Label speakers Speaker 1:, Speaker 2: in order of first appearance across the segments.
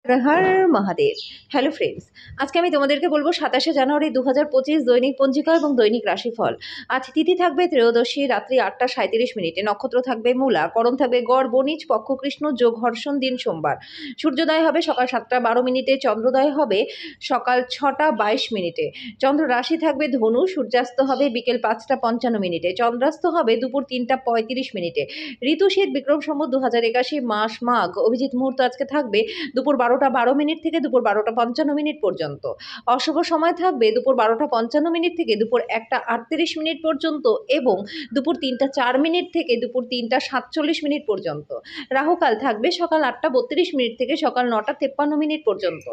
Speaker 1: হর Mahadev. Hello friends, আজকে আমি তোমাদেরকে বলবো 27শে জানুয়ারি 2025 দৈনিক পঞ্জিকা এবং দৈনিক রাশিফল। আজ তিথি থাকবে ত্রয়োদশী রাত্রি 8টা 37 মিনিটে, নক্ষত্র থাকবে মূলা, করণ থাকবে গড় বণিজ, পক্ষ কৃষ্ণ, যোগ হর্ষণ, দিন সোমবার। সূর্যোদয় হবে সকাল 7টা 12 মিনিটে, চন্দ্রোদয় হবে সকাল 6টা 22 মিনিটে। চন্দ্র রাশি থাকবে ধনু, সূর্যাস্ত হবে বিকেল 5টা 55 মিনিটে, চন্দ্রাস্ত হবে দুপুর 3টা 35 মিনিটে। ঋতু শীত, বিক্রম সম্বত 2081, মাস মাঘ। অভিজিৎ মুহূর্ত আজকে থাকবে দুপুর 12টা 12 মিনিট থেকে দুপুর 12টা 55 মিনিট পর্যন্ত। অশুভ সময় থাকবে দুপুর 12টা 55 মিনিট থেকে দুপুর 1টা 38 মিনিট পর্যন্ত এবং দুপুর 3টা 4 মিনিট থেকে দুপুর 3টা 47 মিনিট পর্যন্ত। রাহুকাল থাকবে সকাল 8টা 32 মিনিট থেকে সকাল 9টা 53 মিনিট পর্যন্ত।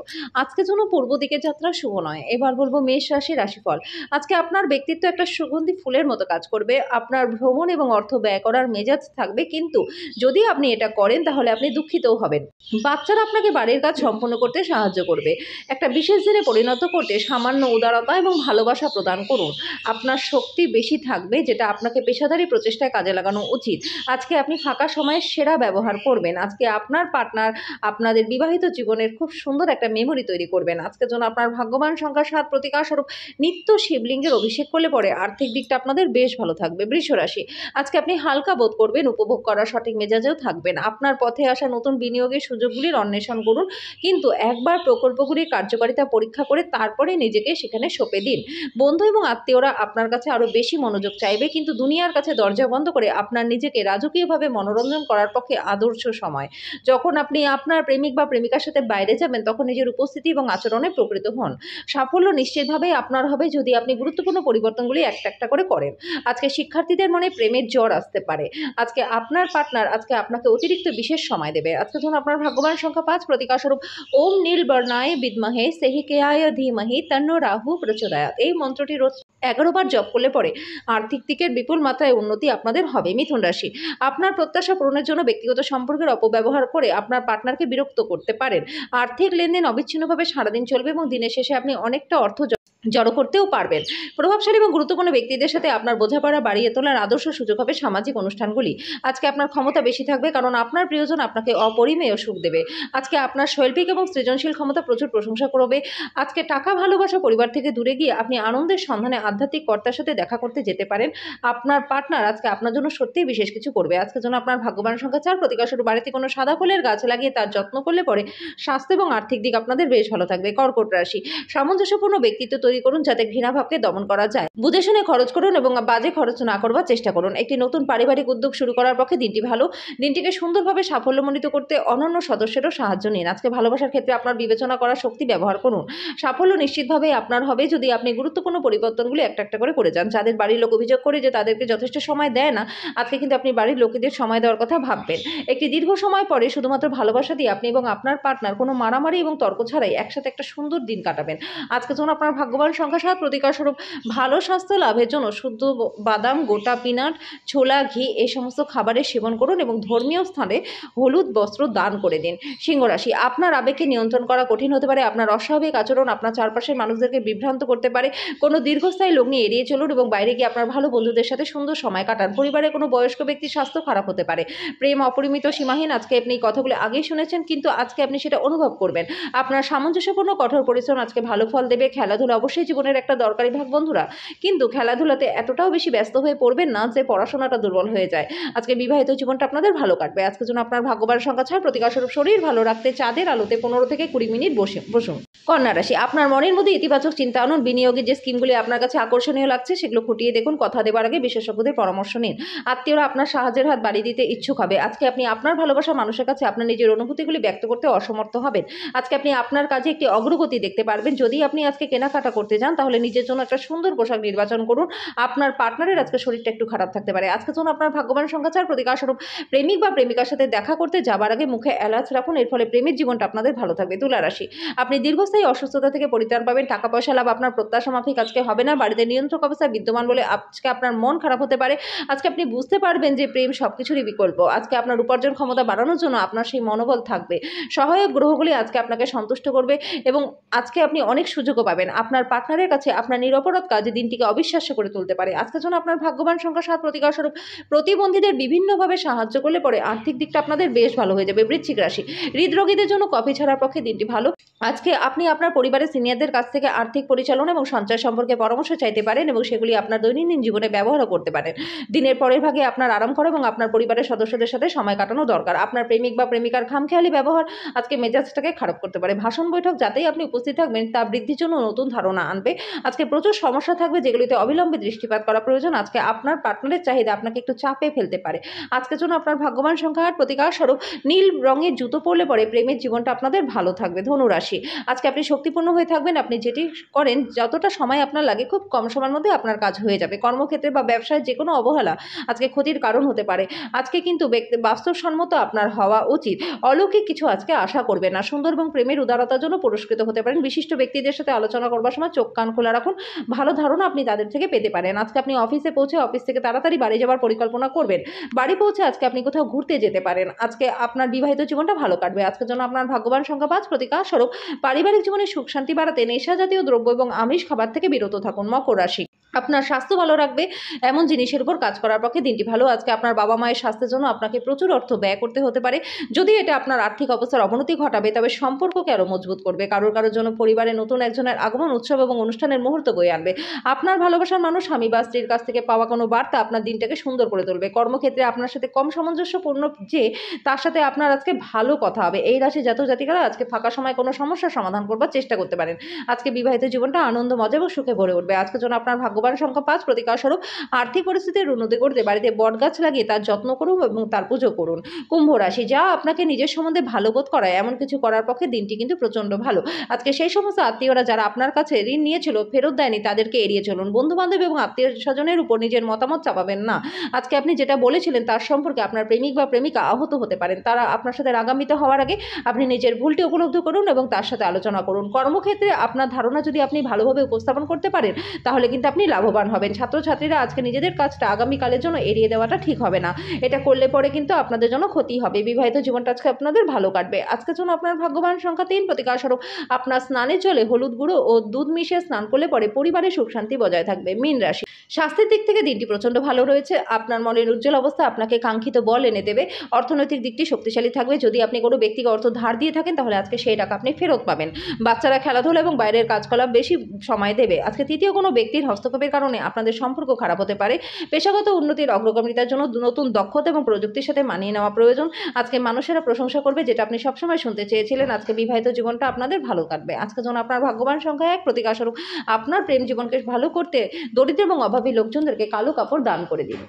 Speaker 1: আজকে জন্য পূর্ব দিকে যাত্রা শুভ নয়। এবার বলবো মেষ রাশি রাশিফল। আজকে আপনার ব্যক্তিত্ব একটা সুগন্ধি ফুলের মতো কাজ করবে। আপনার ভ্রমণ এবং অর্থ ব্যয় করার মেজাজ থাকবে, কিন্তু যদি আপনি এটা করেন তাহলে আপনি দুঃখিতও হবেন। বাচ্চারা আপনাকে বাড়ির কাজ সম্পন্ন করতে সাহায্য করবে। একটা বিশেষ দিনে পরিণত করতে সামান্য উদারতা এবং ভালোবাসা প্রদান করুন। আপনার শক্তি বেশি থাকবে, যেটা আপনাকে পেশাদারি প্রচেষ্টায় কাজে লাগানো উচিত। আজকে আপনি ফাঁকা সময়ের সেরা ব্যবহার করবেন। আজকে আপনার পার্টনার আপনাদের বিবাহিত জীবনের খুব সুন্দর একটা মেমোরি তৈরি করবেন। আজকের জন্য আপনার ভাগ্যবান সংখ্যা 7, প্রতিকার স্বরূপ নিত্য শিবলিঙ্গের অভিষেক করলে পরে আর্থিক দিকটা আপনাদের বেশ ভালো থাকবে। বৃষ রাশি, আজকে আপনি হালকা বোধ করবেন, উপভোগ করার সঠিক মেজাজেও থাকবেন। আপনার পথে আসা নতুন বিনিয়োগের সুযোগগুলির অন্বেষণ করুন, কিন্তু একবার প্রকল্পগুলির কার্যকারিতা পরীক্ষা করে তারপরে নিজেকে সেখানে সঁপে দিন। বন্ধু এবং আত্মীয়রা আপনার কাছে আরও বেশি মনোযোগ চাইবে, কিন্তু দুনিয়ার কাছে দরজা বন্ধ করে আপনার নিজেকে রাজকীয়ভাবে মনোরঞ্জন করার পক্ষে আদর্শ সময়। যখন আপনি আপনার প্রেমিক বা প্রেমিকার সাথে বাইরে যাবেন, তখন নিজের উপস্থিতি এবং আচরণে প্রকৃত হন। সাফল্য নিশ্চিতভাবেই আপনার হবে যদি আপনি গুরুত্বপূর্ণ পরিবর্তনগুলি একটা একটা করে করেন। আজকে শিক্ষার্থীদের মনে প্রেমের জ্বর আসতে পারে। আজকে আপনার পার্টনার আজকে আপনাকে অতিরিক্ত বিশেষ সময় দেবে। আজকে ধরুন আপনার ভাগ্যবান সংখ্যা 5, প্রতিকার স্বরূপ ওম নীল বর্ণায় বিদ্মহে সেহিকেয়ায় ধীমহি তন্নো রাহু প্রচোদয়াৎ। এই মন্ত্রটি রোজ 11 বার জপ করলে পরে আর্থিক দিকের বিপুল মাত্রায় উন্নতি আপনাদের হবে। মিথুন রাশি, আপনার প্রত্যাশা পূরণের জন্য ব্যক্তিগত সম্পর্কের অপব্যবহার করে আপনার পার্টনারকে বিরক্ত করতে পারেন। আর্থিক লেনদেন অবিচ্ছিন্নভাবে সারাদিন চলবে এবং দিনের শেষে আপনি অনেকটা অর্থ জড়ো করতেও পারবেন। প্রভাবশালী এবং গুরুত্বপূর্ণ ব্যক্তিদের সাথে আপনার বোঝাপড়া বাড়িয়ে তোলার আদর্শ সুযোগ হবে সামাজিক অনুষ্ঠানগুলি। আজকে আপনার ক্ষমতা বেশি থাকবে, কারণ আপনার প্রিয়জন আপনাকে অপরিমেয় সুখ দেবে। আজকে আপনার শৈল্পিক এবং সৃজনশীল ক্ষমতা প্রচুর প্রশংসা করবে। আজকে টাকা ভালোবাসা পরিবার থেকে দূরে গিয়ে আপনি আনন্দের সন্ধানে আধ্যাত্মিক কর্তার সাথে দেখা করতে যেতে পারেন। আপনার পার্টনার আজকে আপনার জন্য সত্যিই বিশেষ কিছু করবে। আজকের জন্য আপনার ভাগ্যবান সংখ্যা 4, প্রতিকার স্বরূপ বাড়িতে কোনো সাদা ফুলের গাছ লাগিয়ে তার যত্ন করলে পরে স্বাস্থ্য এবং আর্থিক দিক আপনাদের বেশ ভালো থাকবে। কর্কট রাশি, সামঞ্জস্যপূর্ণ ব্যক্তিত্ব তৈরি করুন যাতে ঘৃণাভাবকে দমন করা যায়। বুঝে শুনে খরচ করুন এবং বাজে খরচ না করবার চেষ্টা করুন। একটি নতুন পারিবারিক উদ্যোগ শুরু করার পক্ষে দিনটি ভালো। দিনটিকে সুন্দরভাবে সাফল্যমণ্ডিত করতে অনন্য সদস্যেরও সাহায্য নিন। আজকে ভালোবাসার ক্ষেত্রে আপনার বিবেচনা করার শক্তি ব্যবহার করুন। সাফল্য নিশ্চিতভাবে আপনার হবে যদি আপনি গুরুত্বপূর্ণ পরিবর্তনগুলি একটা একটা করে যান। যাদের বাড়ির লোক অভিযোগ করে যে তাদেরকে যথেষ্ট সময় দেয় না, আজকে কিন্তু আপনি বাড়ির লোকেদের সময় দেওয়ার কথা ভাববেন। একটি দীর্ঘ সময় পরে শুধুমাত্র ভালোবাসা দিয়ে আপনি এবং আপনার পার্টনার কোনো মারামারি এবং তর্ক ছাড়াই একসাথে একটা সুন্দর দিন কাটাবেন। আজকে যখন আপনার ভাগ্যবান সংখ্যা 7, প্রতিকার স্বরূপ ভালো স্বাস্থ্য লাভের জন্য শুদ্ধ বাদাম, গোটা পিনাট, ছোলা, ঘি এই সমস্ত খাবারের সেবন করুন এবং ধর্মীয় স্থানে হলুদ বস্ত্র দান করে দিন। সিংহ রাশি, আপনার আবেগকে নিয়ন্ত্রণ করা কঠিন হতে পারে। আপনার অস্বাভাবিক আচরণ আপনার চারপাশের মানুষদেরকে বিভ্রান্ত করতে পারে। কোনো দীর্ঘস্থায়ী লোক নিয়ে এড়িয়ে চলুন এবং বাইরে গিয়ে আপনার ভালো বন্ধুদের সাথে সুন্দর সময় কাটান। পরিবারে কোনো বয়স্ক ব্যক্তির স্বাস্থ্য খারাপ হতে পারে। প্রেম অপরিমিত, সীমাহীন। আজকে আপনি এই কথাগুলো আগেই শুনেছেন, কিন্তু আজকে আপনি সেটা অনুভব করবেন। আপনার সামঞ্জস্যপূর্ণ কঠোর পরিশ্রম আজকে ভালো ফল দেবে। খেলাধুলা অবশ্যই জীবনের একটা দরকারি ভাগ বন্ধুরা, কিন্তু খেলাধুলাতে এতটাও বেশি ব্যস্ত হয়ে পড়বেন না যে পড়াশোনাটা দুর্বল হয়ে যায়। আজকে বিবাহিত জীবনটা আপনাদের ভালো কাটবে। আজকের জন্য আপনার ভাগ্যবান সংখ্যা 6, প্রতিকার স্বরূপ শরীর ভালো রাখতে চাঁদের আলোতে 15 থেকে 20 মিনিট বসুন। কন্যা রাশি, আপনার মনের মধ্যে ইতিবাচক চিন্তা আনুন। বিনিয়োগের যে স্কিমগুলি আপনার কাছে আকর্ষণীয় লাগছে সেগুলো খুঁটিয়ে দেখুন। কথা দেবার আগে বিশেষজ্ঞদের পরামর্শ নিন। আত্মীয়রা আপনার সাহায্যের হাত বাড়িয়ে দিতে ইচ্ছুক হবে। আজকে আপনি আপনার ভালোবাসা মানুষের কাছে আপনার নিজের অনুভূতিগুলি ব্যক্ত করতে অসমর্থ হবেন। আজকে আপনি আপনার কাজে একটি অগ্রগতি দেখতে পারবেন। যদি আপনি আজকে কেনাকাটা করতে যান তাহলে নিজের জন্য একটা সুন্দর পোশাক নির্বাচন করুন। আপনার পার্টনারের আজকে শরীরটা একটু খারাপ থাকতে পারে। আজকে যখন আপনার ভাগ্যবান সংখ্যা 4, প্রতিকার স্বরূপ প্রেমিক বা প্রেমিকার সাথে দেখা করতে যাবার আগে মুখে এলাচ রাখুন। এর ফলে প্রেমের জীবনটা আপনাদের ভালো থাকবে। তুলা রাশি, আপনি দীর্ঘস্থায়ী অবস্থায় অসুস্থতা থেকে পরিত্রাণ পাবেন। টাকা পয়সা লাভ আপনার প্রত্যাশা মাফিক আজকে হবে না। বাড়িতে নিয়ন্ত্রক অবস্থায় বিদ্যমান বলে আজকে আপনার মন খারাপ হতে পারে। আজকে আপনি বুঝতে পারবেন যে প্রেম সবকিছুরই বিকল্প। আজকে আপনার উপার্জন ক্ষমতা বাড়ানোর জন্য আপনার সেই মনোবল থাকবে। সহায়ক গ্রহগুলি আজকে আপনাকে সন্তুষ্ট করবে এবং আজকে আপনি অনেক সুযোগও পাবেন। আপনার পার্টনারের কাছে আপনার নিরপরাধ কাজ দিনটিকে অবিশ্বাস্য করে তুলতে পারে। আজকের জন্য আপনার ভাগ্যবান সংখ্যা ৭। প্রতিকারস্বরূপ প্রতিবন্ধীদের বিভিন্নভাবে সাহায্য করলে পরে আর্থিক দিকটা আপনাদের বেশ ভালো হয়ে যাবে। বৃশ্চিক রাশি, হৃদরোগীদের জন্য কফি ছাড়ার পক্ষে দিনটি ভালো। আজকে আপনি আপনার পরিবারের সিনিয়রদের কাছ থেকে আর্থিক পরিচালনা এবং সঞ্চয় সম্পর্কে পরামর্শ চাইতে পারেন এবং সেগুলি আপনার দৈনন্দিন জীবনে ব্যবহারও করতে পারেন। দিনের পরের ভাগে আপনার আরাম করা এবং আপনার পরিবারের সদস্যদের সাথে সময় কাটানো দরকার। আপনার প্রেমিক বা প্রেমিকার খামখেয়ালি ব্যবহার আজকে মেজাজটাকে খারাপ করতে পারে। ভাষণ বৈঠক যাতেই আপনি উপস্থিত থাকবেন তা বৃদ্ধির জন্য নতুন ধারণা আনবে। আজকে প্রচুর সমস্যা থাকবে যেগুলিতে অবিলম্বে দৃষ্টিপাত করা প্রয়োজন। আজকে আপনার পার্টনারের চাহিদা আপনাকে একটু চাপে ফেলতে পারে। আজকের জন্য আপনার ভাগ্যবান সংখ্যা ৮। প্রতিকার স্বরূপ নীল রঙের জুতো পরলে পরে প্রেমের জীবনটা আপনাদের ভালো থাকবে। ধনুরাশি, আজকে আপনি শক্তিপূর্ণ হয়ে থাকবেন। আপনি যেটি করেন যতটা সময় আপনার লাগে খুব কম সময়ের মধ্যে আপনার কাজ হয়ে যাবে। কর্মক্ষেত্রে বা ব্যবসায় যে কোনো অবহেলা আজকে ক্ষতির কারণ হতে পারে। আজকে কিন্তু বাস্তবসম্মত আপনার হওয়া উচিত। অলৌকিক কিছু আজকে আশা করবে না। সুন্দর এবং প্রেমের উদারতার জন্য পুরস্কৃত হতে পারেন। বিশিষ্ট ব্যক্তিদের সাথে আলোচনা করবার সময় চোখ কান খোলা রাখুন। ভালো ধারণা আপনি তাদের থেকে পেতে পারেন। আজকে আপনি অফিসে পৌঁছে অফিস থেকে তাড়াতাড়ি বাড়ি যাওয়ার পরিকল্পনা করবেন। বাড়ি পৌঁছে আজকে আপনি কোথাও ঘুরতে যেতে পারেন। আজকে আপনার বিবাহিত জীবনটা ভালো কাটবে। আজকের জন্য আপনার ভাগ্যবান সংখ্যা ৫। প্রতিকার স্বরূপ পারিবারিক জীবনে সুখ শান্তি বাড়াতে নেশা জাতীয় দ্রব্য এবং আমিষ খাবার থেকে বিরত থাকুন। মকর রাশি, আপনার স্বাস্থ্য ভালো রাখবে এমন জিনিসের উপর কাজ করার পক্ষে দিনটি ভালো। আজকে আপনার বাবা মায়ের স্বাস্থ্যের জন্য আপনাকে প্রচুর অর্থ ব্যয় করতে হতে পারে। যদি এটা আপনার আর্থিক অবস্থার অবনতি ঘটাবে তবে সম্পর্ককে আরও মজবুত করবে। কারোর জন্য পরিবারে নতুন একজনের আগমন উৎসব এবং অনুষ্ঠানের মুহূর্ত বয়ে আনবে। আপনার ভালোবাসার মানুষ স্বামী বা স্ত্রীর কাছ থেকে পাওয়া কোনো বার্তা আপনার দিনটাকে সুন্দর করে তুলবে। কর্মক্ষেত্রে আপনার সাথে কম সামঞ্জস্যপূর্ণ যে তার সাথে আপনার আজকে ভালো কথা হবে। এই রাশি জাতক জাতিকারা আজকে ফাঁকা সময় কোনো সমস্যার সমাধান করবার চেষ্টা করতে পারেন। আজকে বিবাহিত জীবনটা আনন্দ মজা এবং সুখে ভরে উঠবে। আজকের জন্য আপনার ভাগ্যবান সংখ্যা ৫। প্রতিকার স্বরূপ আর্থিক পরিস্থিতির উন্নতি করতে বাড়িতে বটগাছ লাগিয়ে তার যত্ন করুন এবং তার পুজো করুন। কুম্ভ রাশি, যা আপনাকে নিজের সম্বন্ধে ভালো বোধ করায় এমন কিছু করার পক্ষে দিনটি কিন্তু প্রচন্ড ভালো। আজকে সেই সমস্ত আত্মীয়রা যারা আপনার কাছে ঋণ নিয়েছিল ফেরত দেয়নি তাদেরকে এড়িয়ে চলুন। বন্ধু বান্ধব এবং আত্মীয় স্বজনের উপর নিজের মতামত চাপাবেন না। আজকে আপনি যেটা বলেছিলেন তার সম্পর্কে আপনার প্রেমিক বা প্রেমিকা আহত হতে পারেন। তারা আপনার সাথে রাগান্বিত হওয়ার আগে আপনি নিজের ভুলটি উপলব্ধ করুন এবং তার সাথে আলোচনা করুন। কর্মক্ষেত্রে আপনার ধারণা যদি আপনি ভালোভাবে উপস্থাপন করতে পারেন তাহলে কিন্তু আপনি লাভবান হবেন। ছাত্রছাত্রীরা আজকে নিজেদের কাজটা আগামীকালের জন্য এড়িয়ে দেওয়াটা ঠিক হবে না। এটা করলে পরে কিন্তু আপনাদের জন্য ক্ষতি হবে। বিবাহিত জীবনটা আজকে আপনাদের ভালো কাটবে। আজকের জন্য আপনার ভাগ্যবান সংখ্যা ৩। প্রতিকার স্বরূপ আপনার স্নানের জলে হলুদ গুঁড়ো ও দুধ মিশিয়ে স্নান করলে পরে পরিবারের সুখ শান্তি বজায় থাকবে। মীন রাশি, স্বাস্থ্যের দিক থেকে দিনটি প্রচন্ড ভালো রয়েছে। আপনার মনের উজ্জ্বল অবস্থা আপনাকে কাঙ্ক্ষিত বল এনে দেবে। অর্থনৈতিক দিকটি শক্তিশালী থাকবে। যদি আপনি কোনো ব্যক্তিকে অর্থ ধার দিয়ে থাকেন তাহলে আজকে সেই টাকা আপনি ফেরত পাবেন। বাচ্চারা খেলাধুলা এবং বাইরের কাজকলাপ বেশি সময় দেবে। আজকে তৃতীয় কোনো ব্যক্তির হস্তক্ষেপের কারণে আপনাদের সম্পর্ক খারাপ হতে পারে। পেশাগত উন্নতির অগ্রগামিতার জন্য নতুন দক্ষতা এবং প্রযুক্তির সাথে মানিয়ে নেওয়া প্রয়োজন। আজকে মানুষেরা প্রশংসা করবে যেটা আপনি সবসময় শুনতে চেয়েছিলেন। আজকে বিবাহিত জীবনটা আপনাদের ভালো কাটবে। আজকের জন্য আপনার ভাগ্যবান সংখ্যা ১। প্রতিকার স্বরূপ আপনার প্রেম জীবনকে ভালো করতে দরিদ্র এবং অভাবী লোকজনদেরকে কালো কাপড় দান করে দিন।